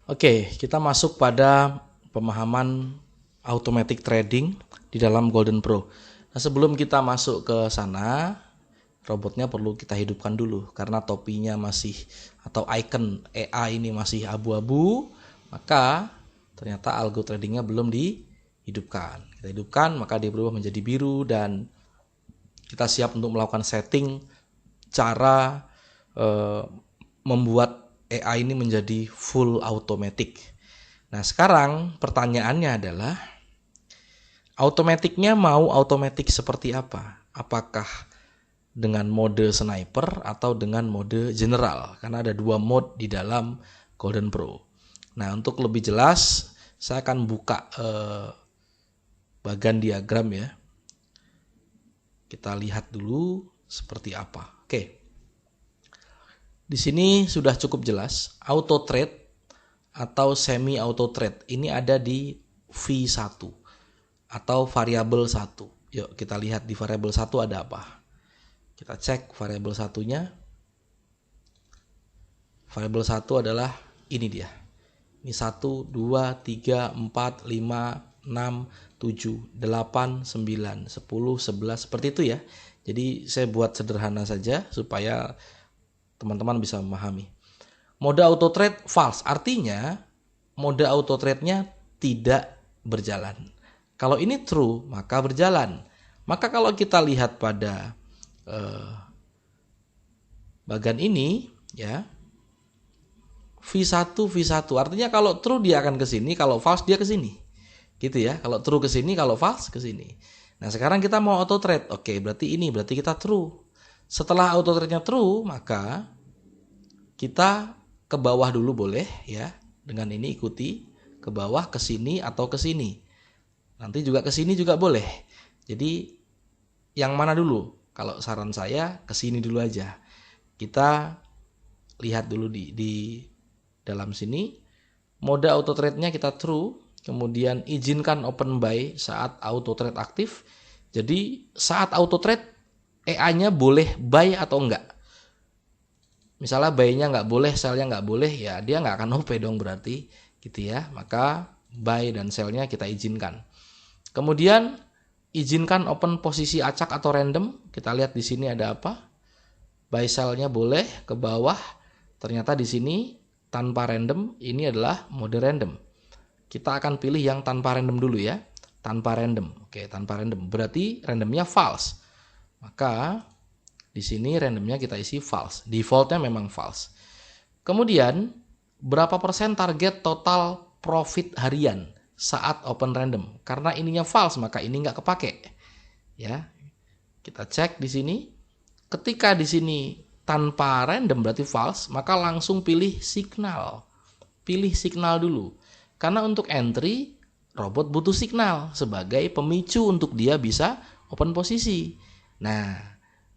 Oke, kita masuk pada pemahaman automatic trading di dalam Golden Pro. Nah, sebelum kita masuk ke sana, robotnya perlu kita hidupkan dulu karena topinya masih atau icon AI ini masih abu-abu, maka ternyata algo tradingnya belum dihidupkan. Kita hidupkan, maka dia berubah menjadi biru dan kita siap untuk melakukan setting cara membuat AI ini menjadi full automatic. Nah, sekarang pertanyaannya adalah automaticnya mau automatic seperti apa? Apakah dengan mode sniper atau dengan mode general? Karena ada dua mode di dalam Golden Pro. Nah, untuk lebih jelas saya akan buka bagan diagram ya. Kita lihat dulu seperti apa. Oke. Di sini sudah cukup jelas, auto trade atau semi auto trade ini ada di V1 atau variabel 1. Yuk kita lihat di variabel 1 ada apa. Kita cek variabel satunya. Variabel 1 adalah ini dia. Ini 1, 2, 3, 4, 5, 6, 7, 8, 9, 10, 11 seperti itu ya. Jadi saya buat sederhana saja supaya teman-teman bisa memahami. Mode auto trade false, artinya mode auto trade-nya tidak berjalan. Kalau ini true, maka berjalan. Maka kalau kita lihat pada bagan ini ya, V1 artinya kalau true dia akan ke sini, kalau false dia ke sini. Gitu ya. Kalau true ke sini, kalau false ke sini. Nah, sekarang kita mau auto trade. Oke, berarti kita true. Setelah auto trade-nya true, maka kita ke bawah dulu boleh ya. Dengan ini ikuti ke bawah, ke sini atau ke sini. Nanti juga ke sini juga boleh. Jadi yang mana dulu? Kalau saran saya ke sini dulu aja. Kita lihat dulu di dalam sini. Mode auto trade-nya kita true, kemudian izinkan open buy saat auto trade aktif. Jadi saat auto trade AI-nya boleh buy atau enggak. Misalnya buy-nya nggak boleh, sell-nya nggak boleh, ya dia nggak akan OP dong berarti, gitu ya. Maka buy dan sell-nya kita izinkan. Kemudian izinkan open posisi acak atau random. Kita lihat di sini ada apa? Buy sell-nya boleh ke bawah. Ternyata di sini tanpa random, ini adalah mode random. Kita akan pilih yang tanpa random dulu ya. Tanpa random. Oke, tanpa random. Berarti randomnya false. Maka di sini randomnya kita isi false. Defaultnya memang false. Kemudian berapa persen target total profit harian saat open random? Karena ininya false maka ini nggak kepake. Ya, kita cek di sini. Ketika di sini tanpa random berarti false, maka langsung pilih signal. Pilih signal dulu. Karena untuk entry robot butuh signal sebagai pemicu untuk dia bisa open posisi. Nah,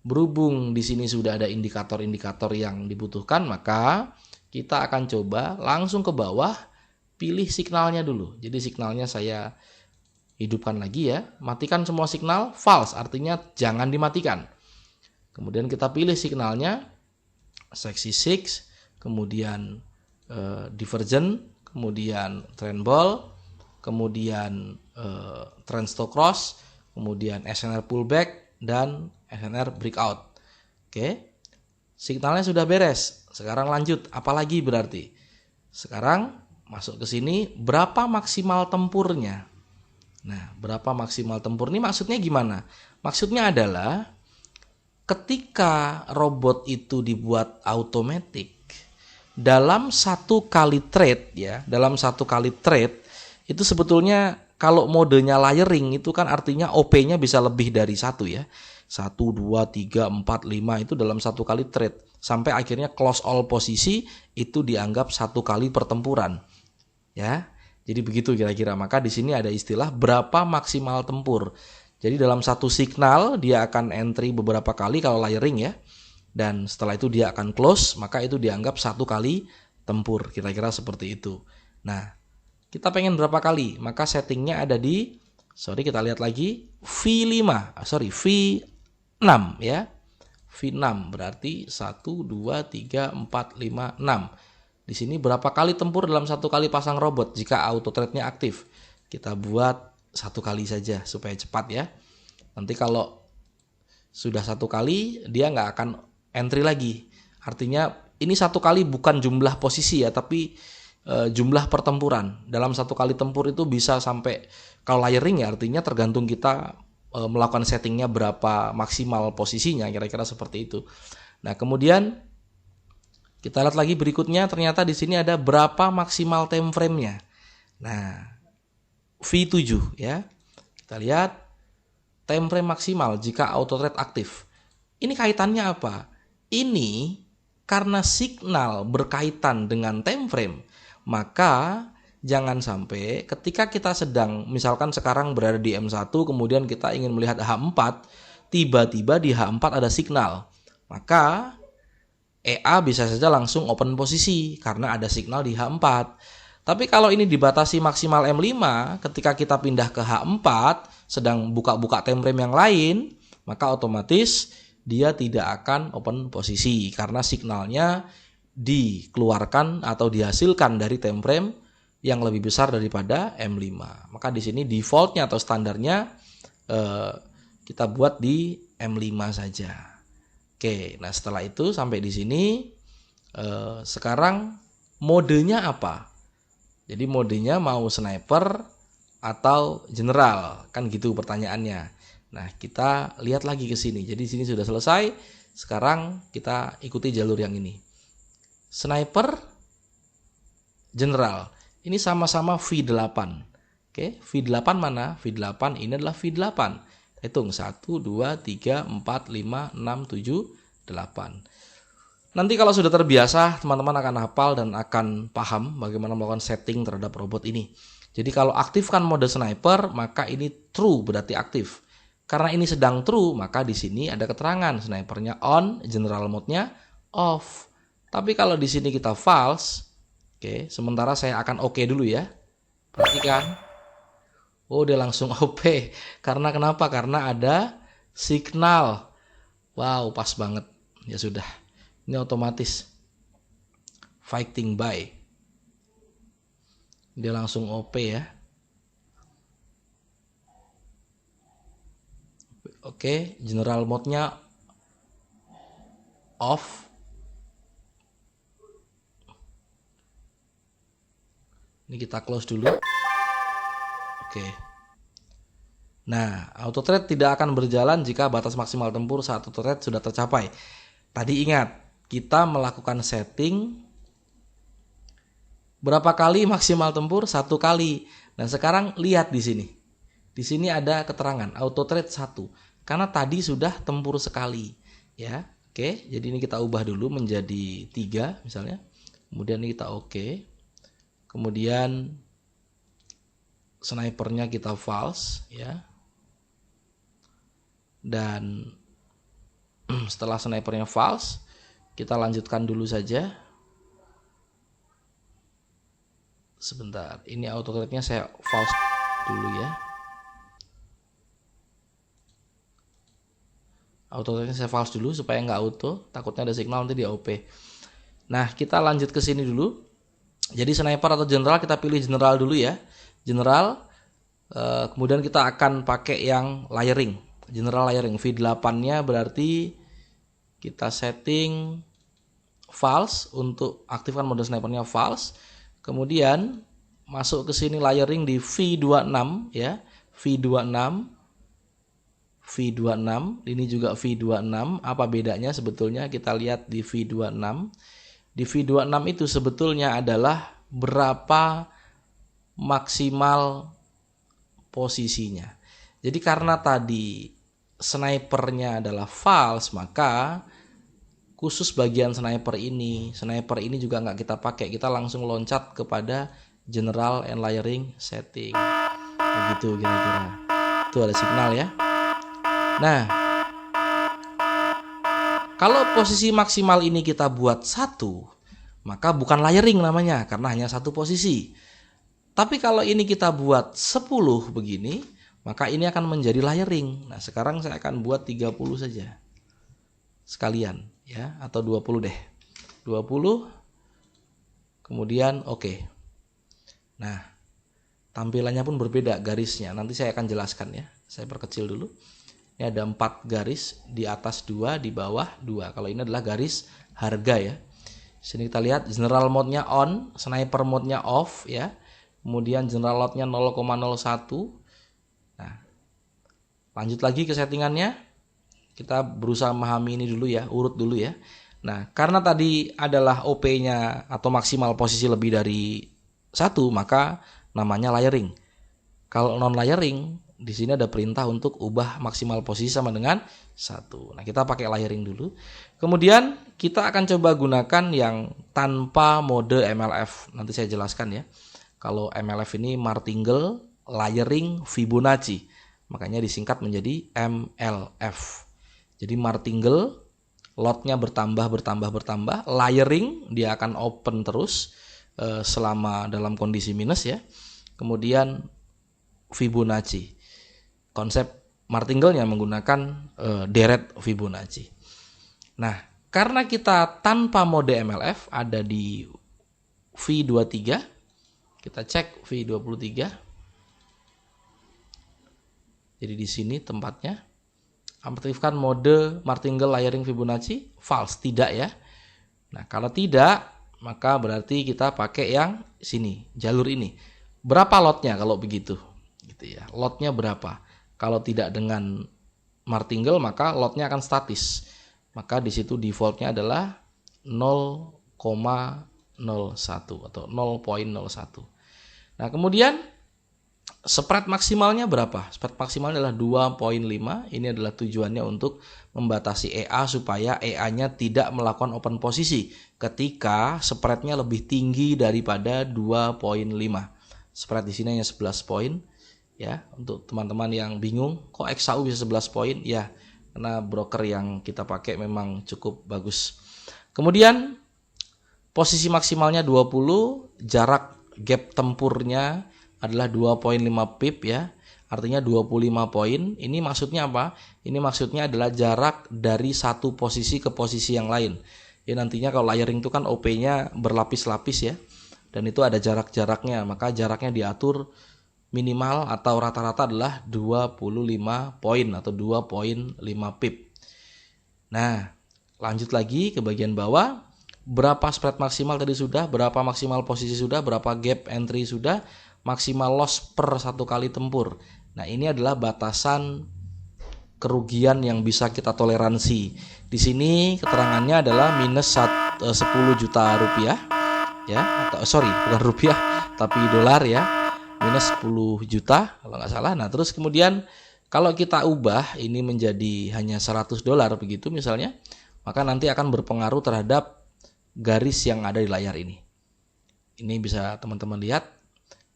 berhubung di sini sudah ada indikator-indikator yang dibutuhkan, maka kita akan coba langsung ke bawah, pilih signalnya dulu. Jadi signalnya saya hidupkan lagi ya. Matikan semua signal, false artinya jangan dimatikan. Kemudian kita pilih signalnya, seksi 6, kemudian divergent, kemudian trend ball, kemudian trend stop cross, kemudian SNR pullback, dan SNR breakout. Oke. Signalnya sudah beres. Sekarang lanjut, apalagi berarti? Sekarang masuk ke sini, berapa maksimal tempurnya? Nah, berapa maksimal tempur ini maksudnya gimana? Maksudnya adalah ketika robot itu dibuat automatic, dalam satu kali trade ya, itu sebetulnya kalau modenya layering itu kan artinya OP-nya bisa lebih dari satu ya. 1, 2, 3, 4, 5 itu dalam satu kali trade. Sampai akhirnya close all posisi itu dianggap satu kali pertempuran. Ya. Jadi begitu kira-kira. Maka di sini ada istilah berapa maksimal tempur. Jadi dalam satu signal dia akan entry beberapa kali kalau layering ya. Dan setelah itu dia akan close, maka itu dianggap satu kali tempur. Kira-kira seperti itu. Nah, kita pengen berapa kali? Maka settingnya ada di, kita lihat lagi, V6 ya. V6 berarti 1, 2, 3, 4, 5, 6. Di sini berapa kali tempur dalam satu kali pasang robot jika auto thread-nya aktif. Kita buat satu kali saja supaya cepat ya. Nanti kalau sudah satu kali dia nggak akan entry lagi. Artinya ini satu kali bukan jumlah posisi ya, tapi jumlah pertempuran. Dalam satu kali tempur itu bisa sampai, kalau layering ya artinya tergantung kita melakukan settingnya berapa maksimal posisinya, kira-kira seperti itu. Nah kemudian kita lihat lagi berikutnya, ternyata di sini ada berapa maksimal time frame-nya. Nah V7 ya, kita lihat time frame maksimal jika auto thread aktif. Ini kaitannya apa? Ini karena signal berkaitan dengan time frame, maka jangan sampai ketika kita sedang, misalkan sekarang berada di M1, kemudian kita ingin melihat H4, tiba-tiba di H4 ada signal. Maka EA bisa saja langsung open posisi karena ada signal di H4. Tapi kalau ini dibatasi maksimal M5, ketika kita pindah ke H4, sedang buka-buka time frame yang lain, maka otomatis dia tidak akan open posisi karena signalnya dikeluarkan atau dihasilkan dari time frame yang lebih besar daripada M5. Maka di sini defaultnya atau standarnya kita buat di M5 saja. Oke, nah setelah itu sampai di sini sekarang modenya apa? Jadi modenya mau sniper atau general, kan gitu pertanyaannya. Nah, kita lihat lagi ke sini. Jadi sini sudah selesai. Sekarang kita ikuti jalur yang ini. Sniper, general. Ini sama-sama V8. Oke, V8 mana? V8 ini adalah V8. Hitung 1, 2, 3, 4, 5, 6, 7, 8. Nanti kalau sudah terbiasa, teman-teman akan hafal dan akan paham bagaimana melakukan setting terhadap robot ini. Jadi kalau aktifkan mode sniper, maka ini true, berarti aktif. Karena ini sedang true, maka di sini ada keterangan snipernya on, general mode-nya off. Tapi kalau di sini kita false, oke, sementara saya akan oke dulu ya. Perhatikan. Oh, dia langsung OP. Karena kenapa? Karena ada signal. Wow, pas banget. Ya sudah. Ini otomatis fighting by. Dia langsung OP ya. Oke, general mode-nya off. Ini kita close dulu. Oke. Nah, auto thread tidak akan berjalan jika batas maksimal tempur saat auto thread sudah tercapai. Tadi ingat, kita melakukan setting berapa kali maksimal tempur? 1 kali. Nah, sekarang lihat di sini. Di sini ada keterangan auto thread 1. Karena tadi sudah tempur sekali, ya. Oke, jadi ini kita ubah dulu menjadi 3 misalnya. Kemudian ini kita oke. Kemudian snipernya kita false, ya. Dan setelah snipernya false, kita lanjutkan dulu saja. Sebentar, ini auto thread-nya saya false dulu ya. Auto thread-nya saya false dulu supaya nggak auto, takutnya ada signal nanti dia OP. Nah, kita lanjut ke sini dulu. Jadi sniper atau general kita pilih general dulu ya. General, kemudian kita akan pakai yang layering. General layering V8-nya berarti kita setting false untuk aktifkan mode snipernya false. Kemudian masuk ke sini layering di V26 ya. V26 ini juga V26. Apa bedanya sebetulnya? Kita lihat di V26. Di V26 itu sebetulnya adalah berapa maksimal posisinya. Jadi karena tadi snipernya adalah false, maka khusus bagian sniper ini juga nggak kita pakai. Kita langsung loncat kepada general and layering setting. Begitu kira-kira. Itu ada signal ya. Nah, kalau posisi maksimal ini kita buat 1, maka bukan layering namanya karena hanya 1 posisi. Tapi kalau ini kita buat 10 begini, maka ini akan menjadi layering. Nah, sekarang saya akan buat 30 saja. Sekalian ya, atau 20 deh. 20. kemudian oke. Nah, tampilannya pun berbeda garisnya. Nanti saya akan jelaskan ya. Saya perkecil dulu. Ini ada 4 garis, di atas 2, di bawah 2. Kalau ini adalah garis harga ya. Sini kita lihat general mode-nya on, sniper mode-nya off ya. Kemudian general load-nya 0,01. Nah, lanjut lagi ke settingannya. Kita berusaha memahami ini dulu ya, urut dulu ya. Nah, karena tadi adalah OP-nya atau maksimal posisi lebih dari 1, maka namanya layering. Kalau non layering, di sini ada perintah untuk ubah maksimal posisi sama dengan 1. Nah, kita pakai layering dulu. Kemudian kita akan coba gunakan yang tanpa mode MLF. Nanti saya jelaskan ya. Kalau MLF ini martingale, layering, Fibonacci. Makanya disingkat menjadi MLF. Jadi martingale, lotnya bertambah, layering dia akan open terus selama dalam kondisi minus ya. Kemudian Fibonacci. Konsep martingale-nya menggunakan deret Fibonacci. Nah, karena kita tanpa mode MLF ada di V23, kita cek V23. Jadi di sini tempatnya. Aktifkan mode martingale layering Fibonacci, false, tidak ya. Nah, kalau tidak, maka berarti kita pakai yang sini, jalur ini. Berapa lotnya kalau begitu? Gitu ya. Lotnya berapa? Kalau tidak dengan martingale, maka lotnya akan statis. Maka di situ defaultnya adalah 0,01 atau 0,01. Nah, kemudian spread maksimalnya berapa? Spread maksimalnya adalah 2,5. Ini adalah tujuannya untuk membatasi EA supaya EA-nya tidak melakukan open posisi ketika spreadnya lebih tinggi daripada 2,5. Spread di sini hanya 11 poin. Ya, untuk teman-teman yang bingung, kok XAU bisa 11 poin? Ya, karena broker yang kita pakai memang cukup bagus. Kemudian posisi maksimalnya 20, jarak gap tempurnya adalah 2,5 pip ya. Artinya 25 poin. Ini maksudnya apa? Ini maksudnya adalah jarak dari satu posisi ke posisi yang lain. Ya, nantinya kalau layering itu kan OP-nya berlapis-lapis ya. Dan itu ada jarak-jaraknya. Maka jaraknya diatur minimal atau rata-rata adalah 25 poin atau 2,5 pip. Nah, lanjut lagi ke bagian bawah. Berapa spread maksimal tadi sudah, berapa maksimal posisi sudah, berapa gap entry sudah, maksimal loss per satu kali tempur. Nah, ini adalah batasan kerugian yang bisa kita toleransi. Di sini keterangannya adalah minus 10 juta rupiah ya, atau bukan rupiah tapi dolar ya. Minus 10 juta kalau nggak salah. Nah, terus kemudian kalau kita ubah ini menjadi hanya 100 dolar begitu misalnya, maka nanti akan berpengaruh terhadap garis yang ada di layar ini. Ini bisa teman-teman lihat.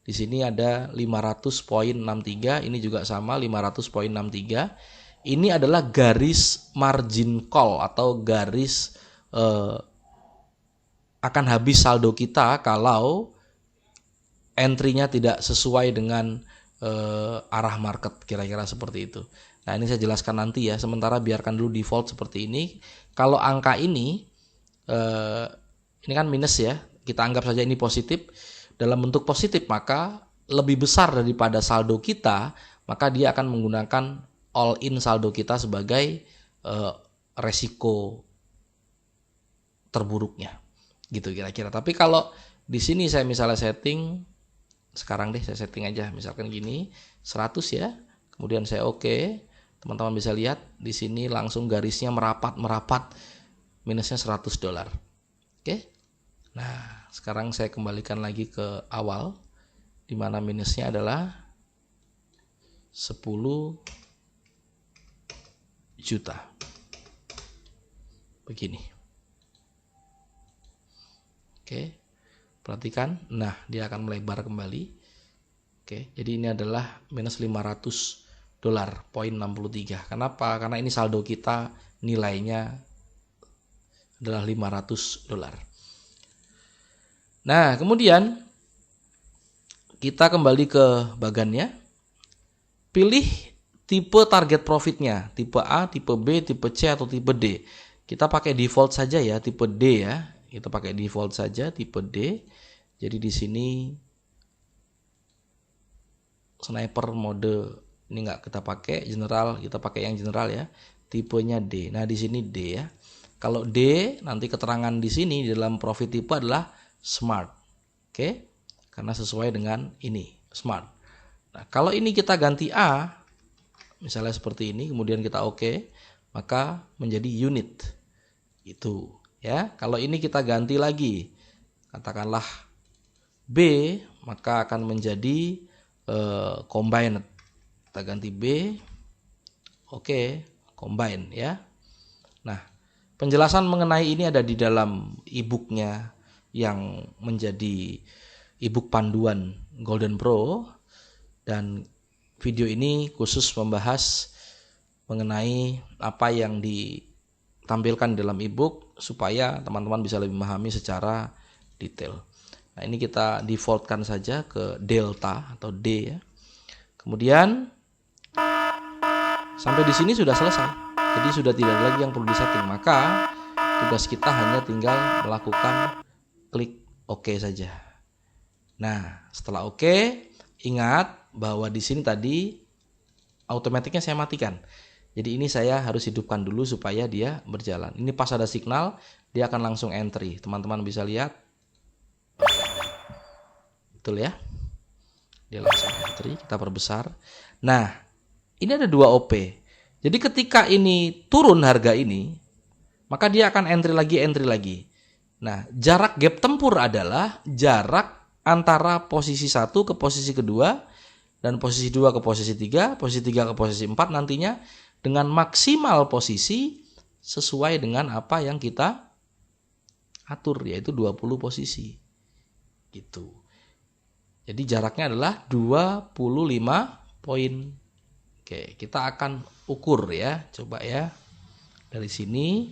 Di sini ada 500.63, ini juga sama 500.63. Ini adalah garis margin call atau garis akan habis saldo kita kalau entry-nya tidak sesuai dengan arah market, kira-kira seperti itu. Nah, ini saya jelaskan nanti ya. Sementara biarkan dulu default seperti ini. Kalau angka ini kan minus ya. Kita anggap saja ini positif. Dalam bentuk positif maka lebih besar daripada saldo kita, maka dia akan menggunakan all in saldo kita sebagai resiko terburuknya. Gitu kira-kira. Tapi kalau di sini saya misalnya setting, sekarang deh saya setting aja misalkan gini, 100 ya. Kemudian saya oke. Teman-teman bisa lihat di sini langsung garisnya merapat minusnya 100 dolar. Oke. Nah, sekarang saya kembalikan lagi ke awal, di mana minusnya adalah 10 juta. Begini. Oke, perhatikan. Nah, dia akan melebar kembali. Oke, jadi ini adalah minus 500 dolar, poin 63. Kenapa? Karena ini saldo kita nilainya adalah 500 dolar. Nah, kemudian kita kembali ke bagannya. Pilih tipe target profitnya, tipe A, tipe B, tipe C, atau tipe D. Kita pakai default saja ya, tipe D ya. Kita pakai default saja tipe D. Jadi di sini sniper mode ini nggak kita pakai, general kita pakai yang general ya. Tipenya D. Nah, di sini D ya. Kalau D nanti keterangan di sini di dalam profit tipe adalah smart. Oke? Karena sesuai dengan ini, smart. Nah, kalau ini kita ganti A, misalnya seperti ini, kemudian kita oke, maka menjadi unit. Itu ya. Kalau ini kita ganti lagi, katakanlah B, maka akan menjadi combined. Kita ganti B, oke, combine ya. Nah, penjelasan mengenai ini ada di dalam e-booknya yang menjadi e-book panduan Golden Pro, dan video ini khusus membahas mengenai apa yang ditampilkan dalam e-book supaya teman-teman bisa lebih memahami secara detail. Nah, ini kita defaultkan saja ke delta atau D ya. Kemudian sampai di sini sudah selesai. Jadi sudah tidak ada lagi yang perlu disetting. Maka tugas kita hanya tinggal melakukan klik OK saja. Nah, setelah OK, ingat bahwa di sini tadi automaticnya saya matikan. Jadi ini saya harus hidupkan dulu supaya dia berjalan. Ini pas ada signal, dia akan langsung entry. Teman-teman bisa lihat. Betul ya? Dia langsung entry, kita perbesar. Nah, ini ada 2 OP. Jadi ketika ini turun harga ini, maka dia akan entry lagi. Nah, jarak gap tempur adalah jarak antara posisi 1 ke posisi kedua, dan posisi 2 ke posisi 3, posisi 3 ke posisi 4 nantinya dengan maksimal posisi sesuai dengan apa yang kita atur, yaitu 20 posisi. Gitu. Jadi jaraknya adalah 25 poin. Oke, kita akan ukur ya. Coba ya. Dari sini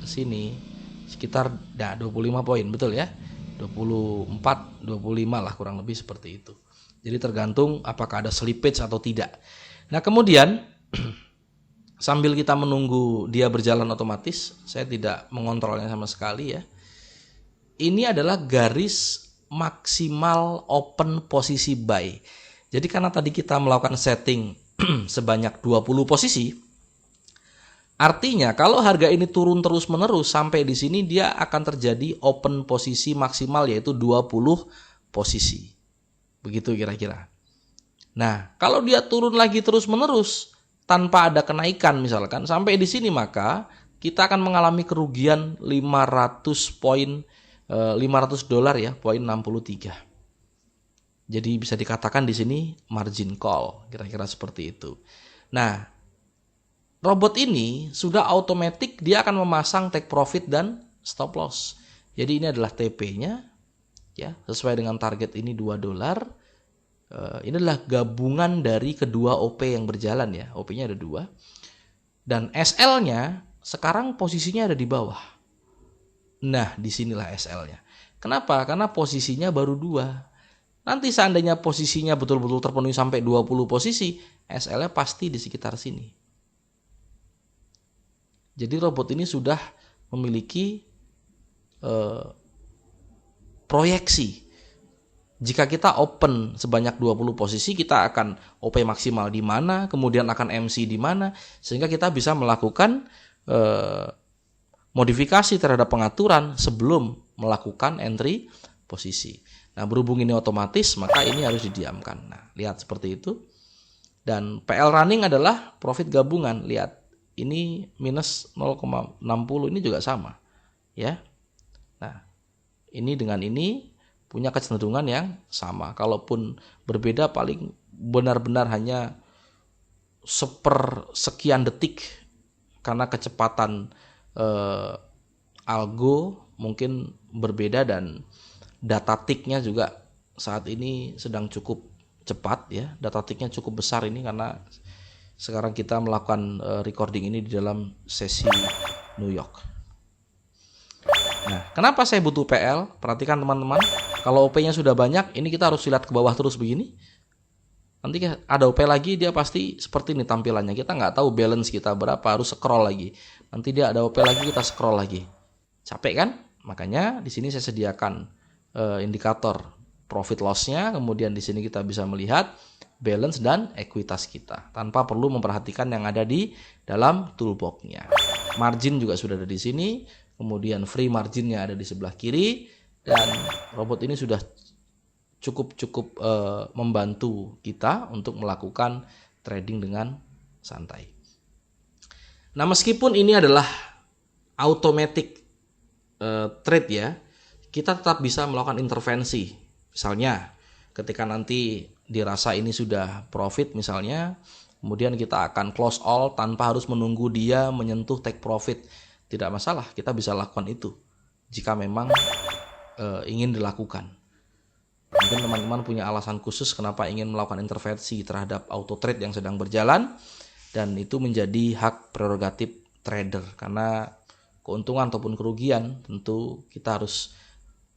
ke sini sekitar 25 poin, betul ya? 24, 25 lah kurang lebih seperti itu. Jadi tergantung apakah ada slippage atau tidak. Nah, kemudian sambil kita menunggu dia berjalan otomatis, saya tidak mengontrolnya sama sekali ya. Ini adalah garis maksimal open posisi buy. Jadi karena tadi kita melakukan setting sebanyak 20 posisi, artinya kalau harga ini turun terus-menerus sampai di sini dia akan terjadi open posisi maksimal yaitu 20 posisi. Begitu kira-kira. Nah, kalau dia turun lagi terus-menerus tanpa ada kenaikan misalkan sampai di sini, maka kita akan mengalami kerugian 500 poin, $500 ya, poin 63. Jadi bisa dikatakan di sini margin call, kira-kira seperti itu. Nah, robot ini sudah otomatis dia akan memasang take profit dan stop loss. Jadi ini adalah TP-nya ya, sesuai dengan target ini $2. Ini adalah gabungan dari kedua OP yang berjalan ya. OP-nya ada 2. Dan SL-nya sekarang posisinya ada di bawah. Nah, disinilah SL-nya. Kenapa? Karena posisinya baru 2. Nanti seandainya posisinya betul-betul terpenuhi sampai 20 posisi, SL-nya pasti di sekitar sini. Jadi robot ini sudah memiliki proyeksi. Jika kita open sebanyak 20 posisi, kita akan OP maksimal di mana, kemudian akan MC di mana, sehingga kita bisa melakukan modifikasi terhadap pengaturan sebelum melakukan entry posisi. Nah, berhubung ini otomatis, maka ini harus didiamkan. Nah, lihat seperti itu. Dan PL running adalah profit gabungan. Lihat, ini minus 0,60, ini juga sama. Ya. Nah, ini dengan ini punya kecenderungan yang sama. Kalaupun berbeda paling benar-benar hanya sepersekian detik. Karena kecepatan algo mungkin berbeda dan data tick-nya juga saat ini sedang cukup cepat ya. Data tick-nya cukup besar ini karena sekarang kita melakukan recording ini di dalam sesi New York. Nah, kenapa saya butuh PL? Perhatikan teman-teman, kalau OP-nya sudah banyak, ini kita harus lihat ke bawah terus begini. Nanti ada OP lagi, dia pasti seperti ini tampilannya. Kita nggak tahu balance kita berapa, harus scroll lagi. Nanti dia ada OP lagi, kita scroll lagi. Capek kan? Makanya di sini saya sediakan indikator profit loss-nya, kemudian di sini kita bisa melihat balance dan ekuitas kita tanpa perlu memperhatikan yang ada di dalam toolbox-nya. Margin juga sudah ada di sini, kemudian free margin-nya ada di sebelah kiri, dan robot ini sudah cukup membantu kita untuk melakukan trading dengan santai. Nah, meskipun ini adalah automatic trade ya, kita tetap bisa melakukan intervensi. Misalnya ketika nanti dirasa ini sudah profit misalnya, kemudian kita akan close all tanpa harus menunggu dia menyentuh take profit. Tidak masalah, kita bisa lakukan itu jika memang ingin dilakukan. Mungkin teman-teman punya alasan khusus kenapa ingin melakukan intervensi terhadap auto trade yang sedang berjalan, dan itu menjadi hak prerogatif trader, karena keuntungan ataupun kerugian tentu kita harus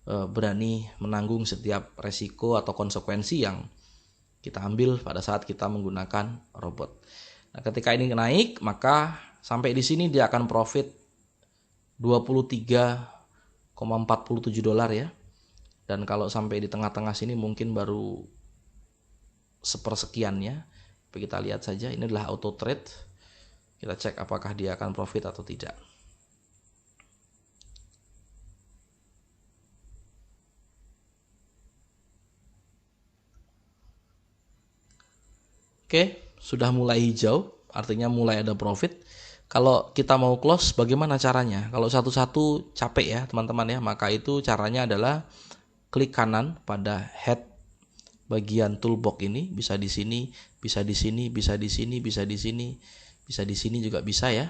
berani menanggung setiap resiko atau konsekuensi yang kita ambil pada saat kita menggunakan robot. Nah, ketika ini naik, maka sampai di sini dia akan profit $23,47 ya. Dan kalau sampai di tengah-tengah sini mungkin baru sepersekiannya. Kita lihat saja, ini adalah auto trade. Kita cek apakah dia akan profit atau tidak. Oke, sudah mulai hijau, artinya mulai ada profit. Kalau kita mau close, bagaimana caranya? Kalau satu-satu capek ya teman-teman ya, maka itu caranya adalah klik kanan pada head bagian toolbox ini, bisa di sini, bisa di sini, bisa di sini, bisa di sini, bisa di sini juga bisa ya.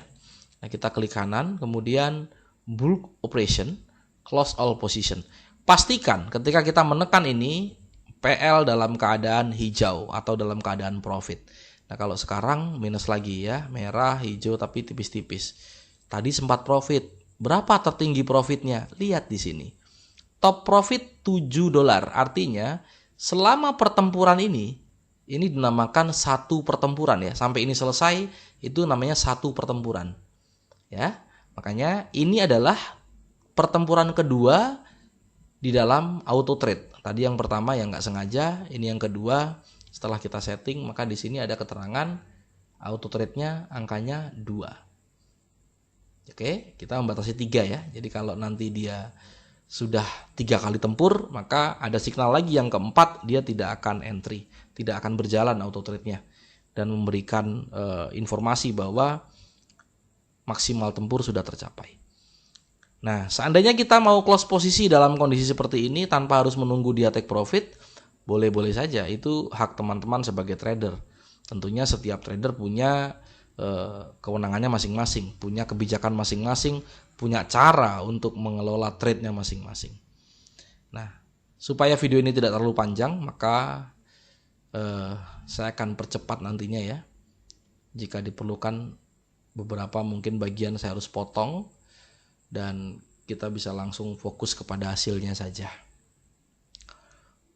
Nah, kita klik kanan, kemudian bulk operation, close all position. Pastikan ketika kita menekan ini, PL dalam keadaan hijau atau dalam keadaan profit. Nah, kalau sekarang minus lagi ya, merah, hijau tapi tipis-tipis. Tadi sempat profit. Berapa tertinggi profitnya? Lihat di sini. Top profit $7. Artinya selama pertempuran ini dinamakan satu pertempuran ya. Sampai ini selesai itu namanya satu pertempuran. Ya. Makanya ini adalah pertempuran kedua di dalam auto trade. Tadi yang pertama yang nggak sengaja, ini yang kedua setelah kita setting, maka di sini ada keterangan auto trade-nya angkanya 2. Oke, kita membatasi 3 ya. Jadi kalau nanti dia sudah 3 kali tempur, maka ada signal lagi yang keempat, dia tidak akan entry, tidak akan berjalan auto trade-nya dan memberikan informasi bahwa maksimal tempur sudah tercapai. Nah, seandainya kita mau close posisi dalam kondisi seperti ini tanpa harus menunggu dia take profit, boleh-boleh saja. Itu hak teman-teman sebagai trader. Tentunya setiap trader punya kewenangannya masing-masing, punya kebijakan masing-masing, punya cara untuk mengelola trade-nya masing-masing. Nah, supaya video ini tidak terlalu panjang, maka saya akan percepat nantinya ya. Jika diperlukan beberapa mungkin bagian saya harus potong, dan kita bisa langsung fokus kepada hasilnya saja.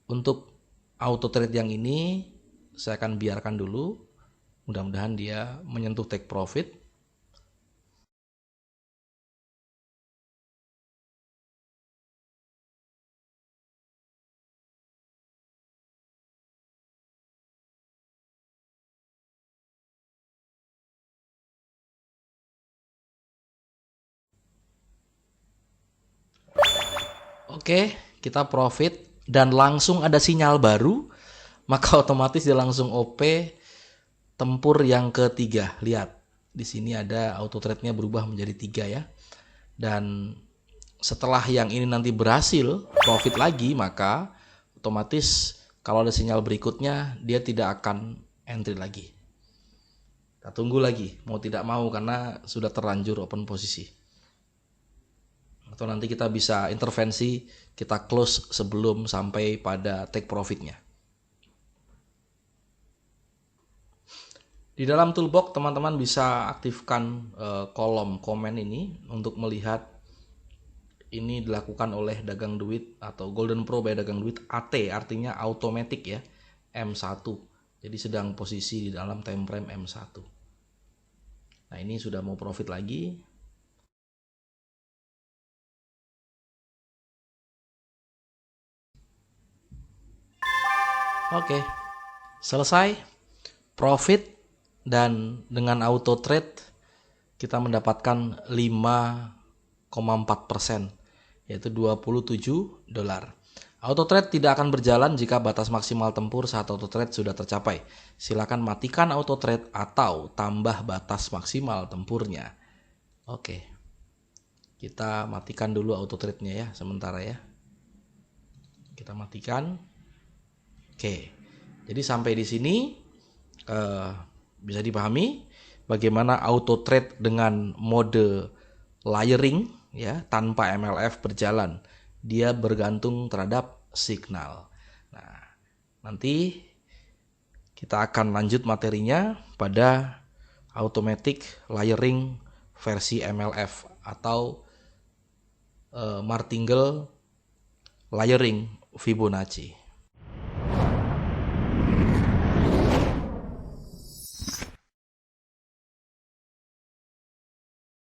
Untuk auto trade yang ini saya akan biarkan dulu, mudah-mudahan dia menyentuh take profit. Oke, kita profit dan langsung ada sinyal baru, maka otomatis dia langsung OP tempur yang ketiga. Lihat, di sini ada auto trade-nya berubah menjadi 3 ya. Dan setelah yang ini nanti berhasil profit lagi, maka otomatis kalau ada sinyal berikutnya dia tidak akan entry lagi. Kita tunggu lagi, mau tidak mau karena sudah terlanjur open posisi. Atau nanti kita bisa intervensi, kita close sebelum sampai pada take profitnya. Di dalam toolbox teman-teman bisa aktifkan kolom komen ini untuk melihat ini dilakukan oleh Dagang Duit atau Golden Pro by Dagang Duit AT, artinya automatic ya, M1. Jadi sedang posisi di dalam time frame M1. Nah, ini sudah mau profit lagi. Oke, selesai. Profit, dan dengan auto trade kita mendapatkan 5,4%, yaitu $27. Auto trade tidak akan berjalan jika batas maksimal tempur saat auto trade sudah tercapai. Silakan matikan auto trade atau tambah batas maksimal tempurnya. Oke, kita matikan dulu auto trade-nya ya sementara ya. Kita matikan. Oke, jadi sampai di sini bisa dipahami bagaimana auto trade dengan mode layering ya tanpa MLF berjalan. Dia bergantung terhadap signal. Nah, nanti kita akan lanjut materinya pada automatic layering versi MLF atau martingale layering Fibonacci.